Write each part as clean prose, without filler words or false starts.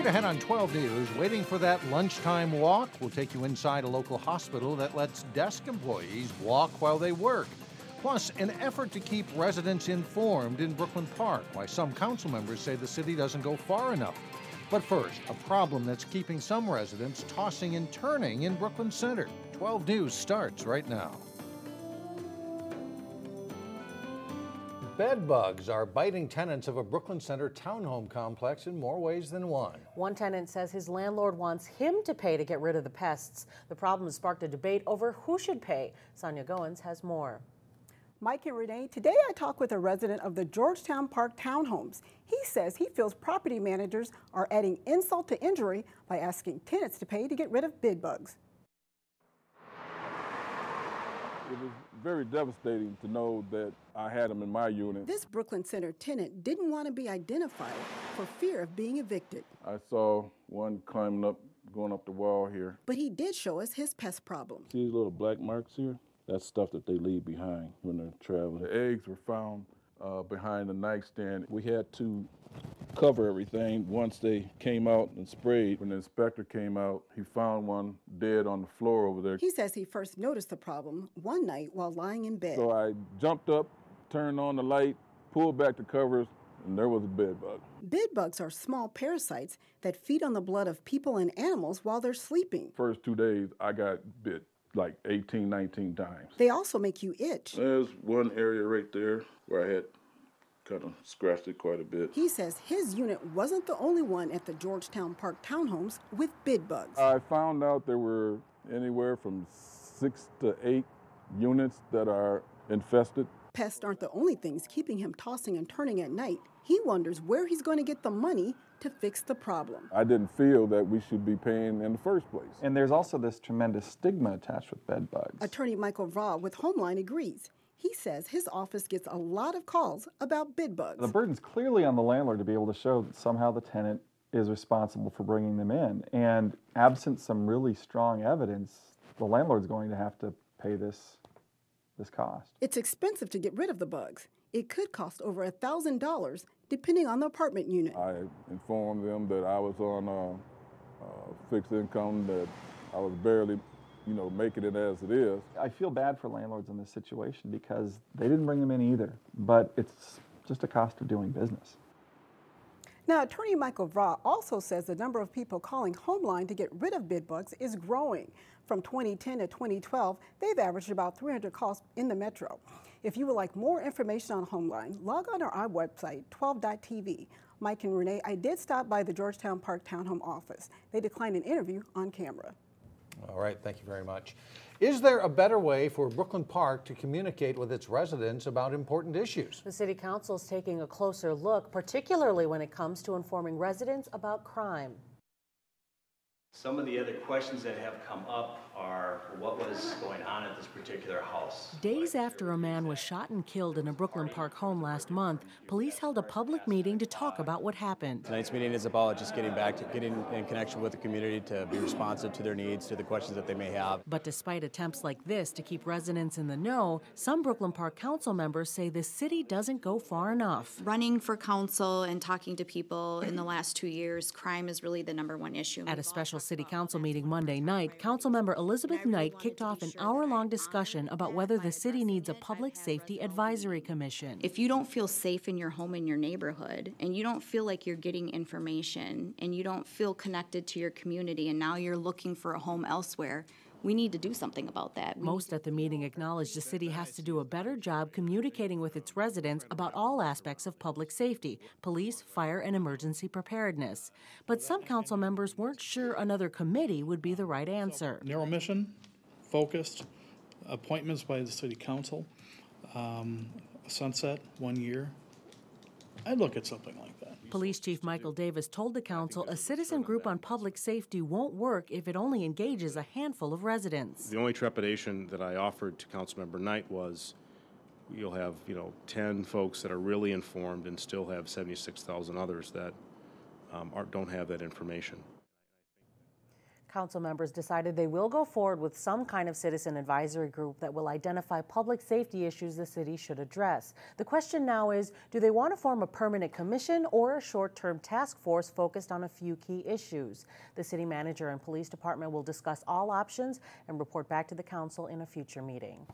Straight ahead on 12 News, waiting for that lunchtime walk? We'll take you inside a local hospital that lets desk employees walk while they work. Plus, an effort to keep residents informed in Brooklyn Park, why some council members say the city doesn't go far enough. But first, a problem that's keeping some residents tossing and turning in Brooklyn Center. 12 News starts right now. Bed bugs are biting tenants of a Brooklyn Center townhome complex in more ways than one. One tenant says his landlord wants him to pay to get rid of the pests. The problem has sparked a debate over who should pay. Sonia Goins has more. Mike and Renee, today I talk with a resident of the Georgetown Park townhomes. He says he feels property managers are adding insult to injury by asking tenants to pay to get rid of bed bugs. It was very devastating to know that I had them in my unit. This Brooklyn Center tenant didn't want to be identified for fear of being evicted. I saw one climbing up, going up the wall here. But he did show us his pest problem. See these little black marks here? That's stuff that they leave behind when they're traveling. The eggs were found behind the nightstand. We had to cover everything once they came out and sprayed. When the inspector came out, he found one dead on the floor over there. He says he first noticed the problem one night while lying in bed. So I jumped up, turned on the light, pulled back the covers, and there was a bed bug. Bed bugs are small parasites that feed on the blood of people and animals while they're sleeping. First 2 days, I got bit like 18, 19 times. They also make you itch. There's one area right there where I had kind of scratched it quite a bit. He says his unit wasn't the only one at the Georgetown Park townhomes with bed bugs. I found out there were anywhere from 6 to 8 units that are infested. Pests aren't the only things keeping him tossing and turning at night. He wonders where he's going to get the money to fix the problem. I didn't feel that we should be paying in the first place. And there's also this tremendous stigma attached with bed bugs. Attorney Michael Vraw with Homeline agrees. He says his office gets a lot of calls about bed bugs. The burden's clearly on the landlord to be able to show that somehow the tenant is responsible for bringing them in. And absent some really strong evidence, the landlord's going to have to pay this cost. It's expensive to get rid of the bugs. It could cost over $1,000 depending on the apartment unit. I informed them that I was on fixed income, that I was barely making it as it is. I feel bad for landlords in this situation because they didn't bring them in either, but it's just a cost of doing business. Now, Attorney Michael Vraw also says the number of people calling Homeline to get rid of bed bugs is growing. From 2010 to 2012, they've averaged about 300 calls in the metro. If you would like more information on Homeline, log on to our website, 12.tv. Mike and Renee, I did stop by the Georgetown Park Townhome office. They declined an interview on camera. All right, thank you very much. Is there a better way for Brooklyn Park to communicate with its residents about important issues? The City Council is taking a closer look, particularly when it comes to informing residents about crime. Some of the other questions that have come up are what was going on at this particular house. Days after a man was shot and killed in a Brooklyn Park home last month, police held a public meeting to talk about what happened. Tonight's meeting is about just getting in connection with the community to be responsive to their needs, to the questions that they may have. But despite attempts like this to keep residents in the know, some Brooklyn Park Council members say the city doesn't go far enough. Running for council and talking to people in the last 2 years, crime is really the #1 issue. At a special City Council meeting Monday night, Councilmember Elizabeth Knight kicked off an hour-long discussion about whether the city needs a public safety advisory commission. If you don't feel safe in your home, in your neighborhood, and you don't feel like you're getting information, and you don't feel connected to your community, and now you're looking for a home elsewhere, we need to do something about that. Most at the meeting acknowledged the city has to do a better job communicating with its residents about all aspects of public safety, police, fire, and emergency preparedness. But some council members weren't sure another committee would be the right answer. Narrow mission, focused, appointments by the city council, sunset, 1 year. I'd look at something like that. Police Chief Michael Davis told the council a citizen group on public safety won't work if it only engages a handful of residents. The only trepidation that I offered to Councilmember Knight was you'll have, 10 folks that are really informed and still have 76,000 others that don't have that information. Council members decided they will go forward with some kind of citizen advisory group that will identify public safety issues the city should address. The question now is, do they want to form a permanent commission or a short-term task force focused on a few key issues? The city manager and police department will discuss all options and report back to the council in a future meeting.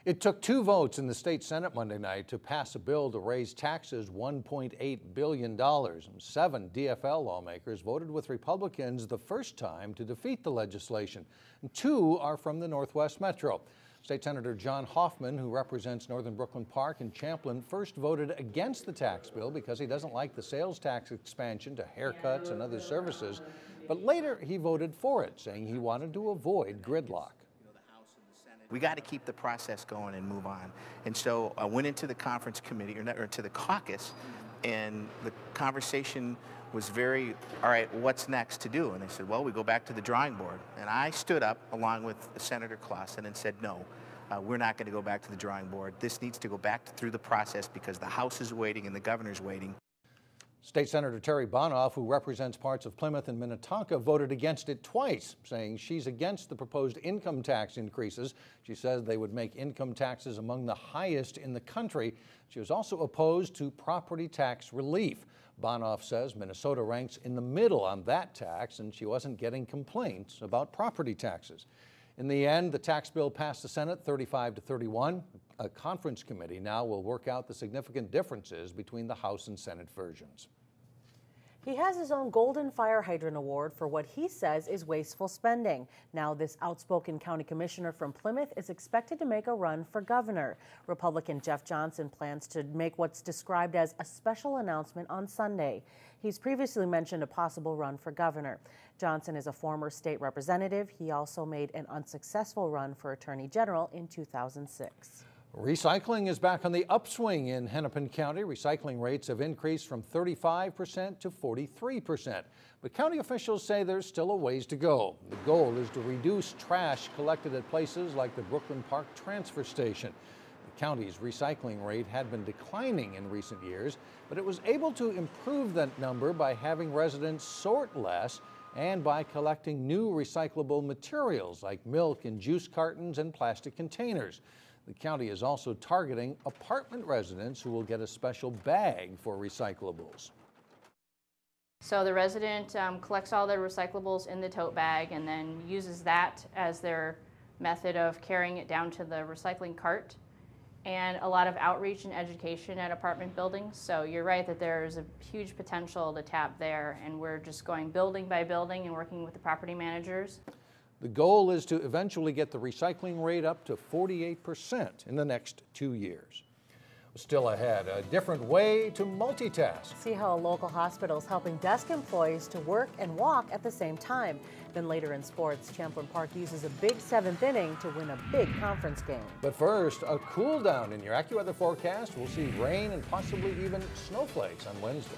It took 2 votes in the state Senate Monday night to pass a bill to raise taxes $1.8 billion. 7 DFL lawmakers voted with Republicans the first time to defeat the legislation. And 2 are from the Northwest Metro. State Senator John Hoffman, who represents Northern Brooklyn Park and Champlin, first voted against the tax bill because he doesn't like the sales tax expansion to haircuts and other services. But later he voted for it, saying he wanted to avoid gridlock. We got to keep the process going and move on. And so I went into the conference committee, or to the caucus, and the conversation was very, all right, what's next to do? And they said, well, we go back to the drawing board. And I stood up along with Senator Clausen and said, no, we're not going to go back to the drawing board. This needs to go back through the process because the House is waiting and the governor's waiting. State Senator Terry Bonoff, who represents parts of Plymouth and Minnetonka, voted against it twice, saying she's against the proposed income tax increases. She says they would make income taxes among the highest in the country. She was also opposed to property tax relief. Bonoff says Minnesota ranks in the middle on that tax, and she wasn't getting complaints about property taxes. In the end, the tax bill passed the Senate 35-31. A conference committee now will work out the significant differences between the House and Senate versions. He has his own Golden Fire Hydrant Award for what he says is wasteful spending. Now this outspoken county commissioner from Plymouth is expected to make a run for governor. Republican Jeff Johnson plans to make what's described as a special announcement on Sunday. He's previously mentioned a possible run for governor. Johnson is a former state representative. He also made an unsuccessful run for attorney general in 2006. Recycling is back on the upswing in Hennepin County. Recycling rates have increased from 35% to 43%. But county officials say there's still a ways to go. The goal is to reduce trash collected at places like the Brooklyn Park Transfer Station. The county's recycling rate had been declining in recent years, but it was able to improve that number by having residents sort less and by collecting new recyclable materials like milk and juice cartons and plastic containers. The county is also targeting apartment residents who will get a special bag for recyclables. So the resident collects all their recyclables in the tote bag and then uses that as their method of carrying it down to the recycling cart. And a lot of outreach and education at apartment buildings. So you're right that there's a huge potential to tap there, and we're just going building by building and working with the property managers. The goal is to eventually get the recycling rate up to 48% in the next 2 years. Still ahead, a different way to multitask. See how a local hospital is helping desk employees to work and walk at the same time. Then later in sports, Champlin Park uses a big 7th inning to win a big conference game. But first, a cool down in your AccuWeather forecast. We'll see rain and possibly even snowflakes on Wednesday.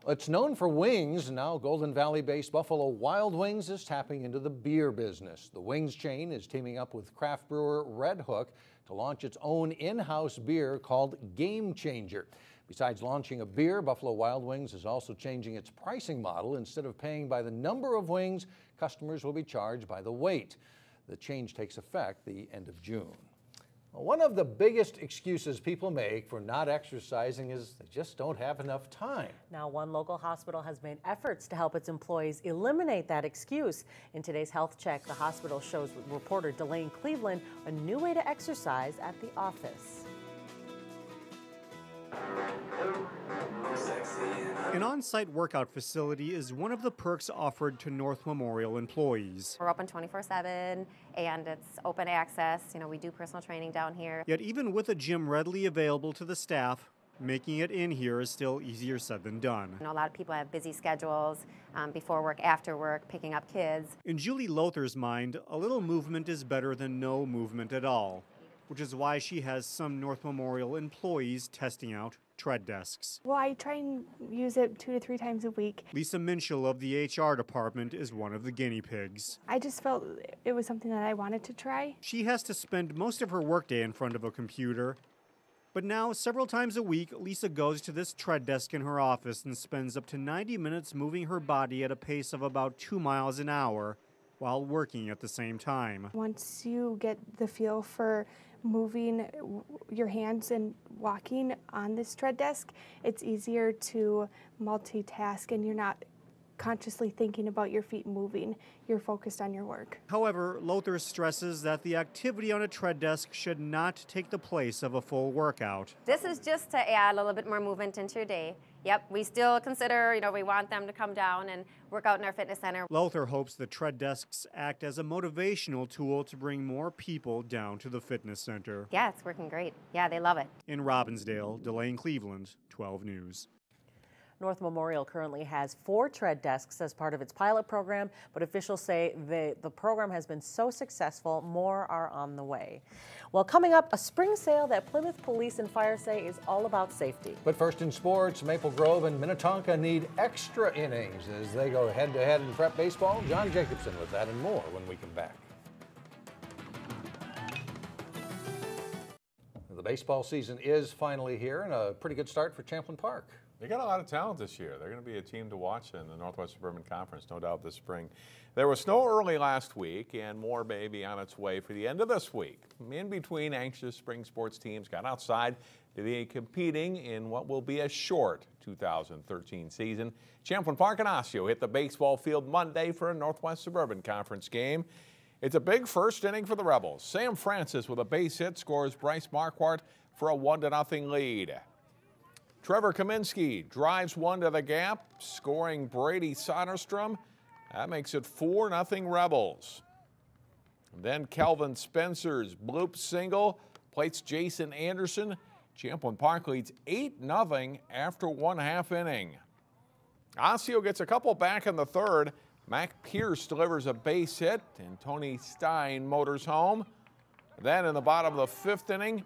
It's known for wings. Now Golden Valley-based Buffalo Wild Wings is tapping into the beer business. The Wings chain is teaming up with craft brewer Red Hook to launch its own in-house beer called Game Changer. Besides launching a beer, Buffalo Wild Wings is also changing its pricing model. Instead of paying by the number of wings, customers will be charged by the weight. The change takes effect the end of June. One of the biggest excuses people make for not exercising is they just don't have enough time. Now, one local hospital has made efforts to help its employees eliminate that excuse. In today's Health Check, the hospital shows reporter Delane Cleveland a new way to exercise at the office. An on-site workout facility is one of the perks offered to North Memorial employees. We're open 24/7 and it's open access. You know, we do personal training down here. Yet even with a gym readily available to the staff, making it in here is still easier said than done. You know, a lot of people have busy schedules, before work, after work, picking up kids. In Julie Lother's mind, a little movement is better than no movement at all, which is why she has some North Memorial employees testing out tread desks. Well, I try and use it 2 to 3 times a week. Lisa Minshall of the HR department is one of the guinea pigs. I just felt it was something that I wanted to try. She has to spend most of her workday in front of a computer, But now, several times a week, Lisa goes to this tread desk in her office and spends up to 90 minutes moving her body at a pace of about 2 miles an hour while working at the same time. Once you get the feel for moving your hands and walking on this tread desk, it's easier to multitask and you're not consciously thinking about your feet moving. You're focused on your work. However, Lothar stresses that the activity on a tread desk should not take the place of a full workout. This is just to add a little bit more movement into your day. Yep, we still consider, we want them to come down and work out in our fitness center. Lothar hopes the tread desks act as a motivational tool to bring more people down to the fitness center. Yeah, it's working great. Yeah, they love it. In Robbinsdale, Delane Cleveland, 12 News. North Memorial currently has 4 tread desks as part of its pilot program, but officials say the program has been so successful, more are on the way. Well, coming up, a spring sale that Plymouth Police and Fire say is all about safety. But first in sports, Maple Grove and Minnetonka need extra innings as they go head-to-head in prep baseball. John Jacobson with that and more when we come back. The baseball season is finally here, and a pretty good start for Champlin Park. They got a lot of talent this year. They're going to be a team to watch in the Northwest Suburban Conference, no doubt, this spring. There was snow early last week, and more may be on its way for the end of this week. In between, anxious spring sports teams got outside to be competing in what will be a short 2013 season. Champlin Park and Osseo hit the baseball field Monday for a Northwest Suburban Conference game. It's a big first inning for the Rebels. Sam Francis with a base hit scores Bryce Marquardt for a 1-0 lead. Trevor Kaminsky drives one to the gap, scoring Brady Soderstrom. That makes it 4-0 Rebels. And then Kelvin Spencer's bloop single plates Jason Anderson. Champlin Park leads 8-0 after 1/2 inning. Osseo gets a couple back in the third. Mac Pierce delivers a base hit, and Tony Stein motors home. Then in the bottom of the 5th inning,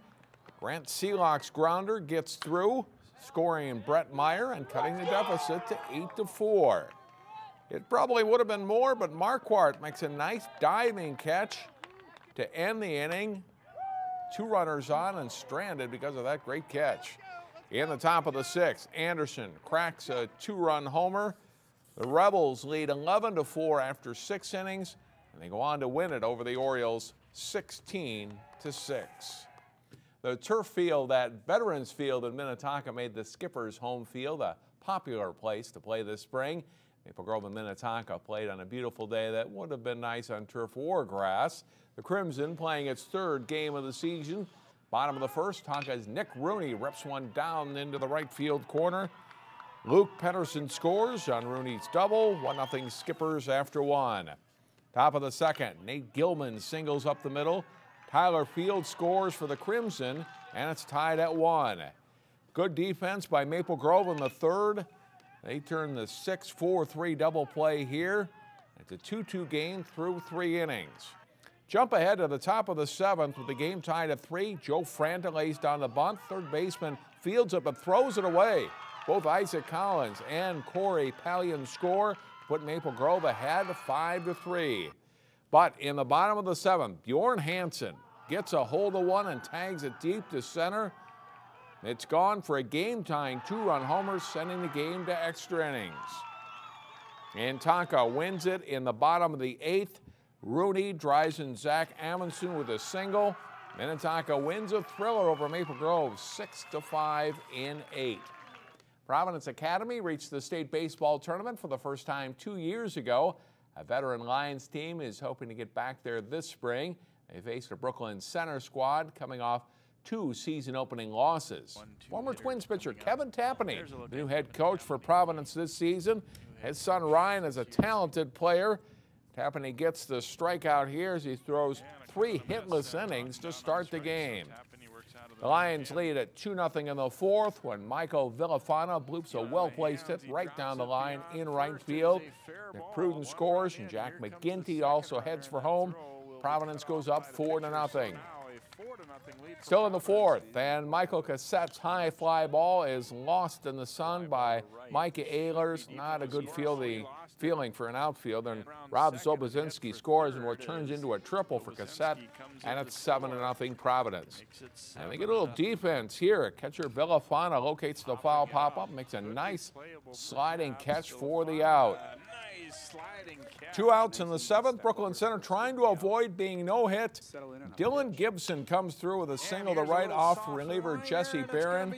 Grant Seelock's grounder gets through, scoring Brett Meyer and cutting the deficit to 8-4. It probably would have been more, but Marquardt makes a nice diving catch to end the inning. 2 runners on and stranded because of that great catch. In the top of the 6th, Anderson cracks a 2-run homer. The Rebels lead 11-4 after 6 innings, and they go on to win it over the Orioles 16-6. The turf field at Veterans Field in Minnetonka made the Skipper's home field a popular place to play this spring. Maple Grove and Minnetonka played on a beautiful day that would have been nice on turf or grass. The Crimson playing its 3rd game of the season. Bottom of the 1st, Tonka's Nick Rooney rips one down into the right field corner. Luke Pedersen scores on Rooney's double. 1-0 Skippers after 1. Top of the 2nd, Nate Gilman singles up the middle. Tyler Field scores for the Crimson, and it's tied at 1. Good defense by Maple Grove in the 3rd. They turn the 6-4-3 double play here. It's a 2-2 game through 3 innings. Jump ahead to the top of the 7th with the game tied at 3. Joe Franta lays down the bunt. Third baseman fields it but throws it away. Both Isaac Collins and Corey Pallion score, put Maple Grove ahead 5-3. But in the bottom of the 7th, Bjorn Hansen gets a hold of one and tags it deep to center. It's gone for a game-tying 2-run homer, sending the game to extra innings. And Tonka wins it in the bottom of the 8th. Rooney drives in Zach Amundsen with a single. Minnetonka wins a thriller over Maple Grove 6-5 in 8. Providence Academy reached the state baseball tournament for the first time 2 years ago. A veteran Lions team is hoping to get back there this spring. They faced a Brooklyn Center squad coming off 2 season-opening losses. Former Twins pitcher Kevin Tapani, the new head coach for Providence this season. His son Ryan is a talented player. Tapani gets the strikeout here as he throws 3 hitless innings to start the game. The Lions lead at 2-0 in the 4th when Michael Villafana bloops a well-placed hit right down the line in right field. Nick Pruden scores, and Jack McGinty also heads for home. Providence goes up 4-0. Still in the 4th, and Michael Cassette's high fly ball is lost in the sun by Micah Ehlers. Not a good feeling for an outfielder, and Rob Zobazinski scores in what turns into a triple for Cassette, and it's 7-0 Providence. And they get a little defense here. Catcher Villafana locates the foul pop-up, makes a nice sliding catch for the out. 2 outs in the 7th. Brooklyn Center trying to avoid being no-hit. Dylan Gibson comes through with a single to right off reliever Jesse Barron.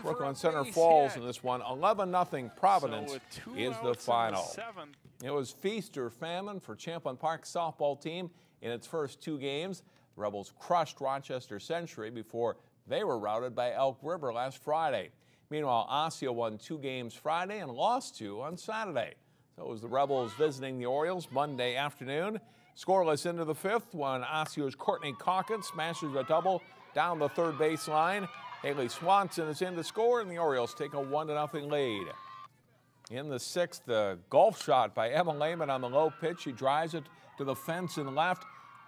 Brooklyn Center falls in this one. 11-0 Providence is the final. It was feast or famine for Champlin Park's softball team in its first 2 games. The Rebels crushed Rochester Century before they were routed by Elk River last Friday. Meanwhile, Osseo won 2 games Friday and lost 2 on Saturday. So it was the Rebels visiting the Orioles Monday afternoon. Scoreless into the 5th when Osceo's Courtney Calkins smashes a double down the third base line. Haley Swanson is in to score, and the Orioles take a 1-0 lead. In the 6th, the golf shot by Emma Lehman on the low pitch. She drives it to the fence and left.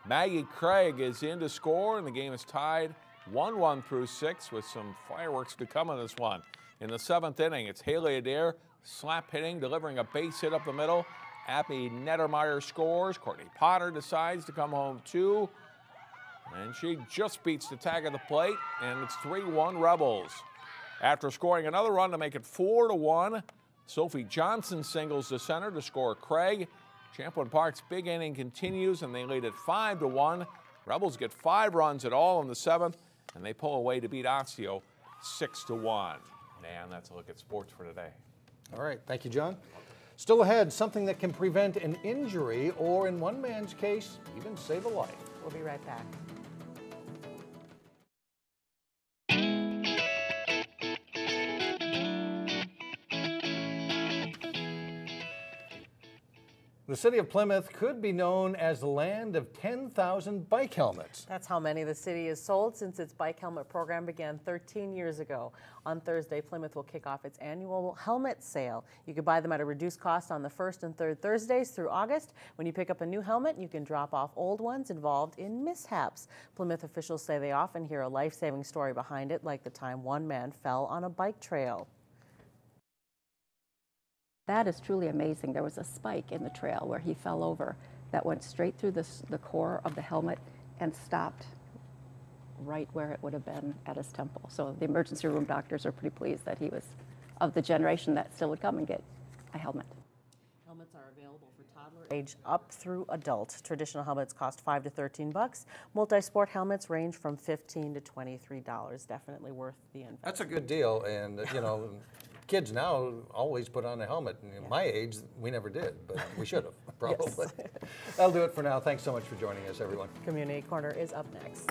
Maggie Craig is in to score, and the game is tied 1-1 through 6 with some fireworks to come in this one. In the 7th inning, it's Haley Adair slap hitting, delivering a base hit up the middle. Abby Nettermeyer scores. Courtney Potter decides to come home too. And she just beats the tag of the plate, and it's 3-1 Rebels. After scoring another run to make it 4-1, Sophie Johnson singles to center to score Craig. Champlin Park's big inning continues, and they lead at 5-1. Rebels get 5 runs at all in the 7th, and they pull away to beat Osseo 6-1. And that's a look at sports for today. All right, thank you, John. Still ahead, something that can prevent an injury or, in one man's case, even save a life. We'll be right back. The city of Plymouth could be known as the land of 10,000 bike helmets. That's how many the city has sold since its bike helmet program began 13 years ago. On Thursday, Plymouth will kick off its annual helmet sale. You can buy them at a reduced cost on the 1st and 3rd Thursdays through August. When you pick up a new helmet, you can drop off old ones involved in mishaps. Plymouth officials say they often hear a life-saving story behind it, like the time one man fell on a bike trail. That is truly amazing. There was a spike in the trail where he fell over that went straight through the core of the helmet and stopped right where it would have been at his temple. So the emergency room doctors are pretty pleased that he was of the generation that still would come and get a helmet. Helmets are available for toddler age up through adult. Traditional helmets cost $5 to $13. Multi-sport helmets range from $15 to $23. Definitely worth the investment. That's a good deal, and you know, kids now always put on a helmet. In my age, we never did, but we should have, probably. Yes. That'll do it for now. Thanks so much for joining us, everyone. Community Corner is up next.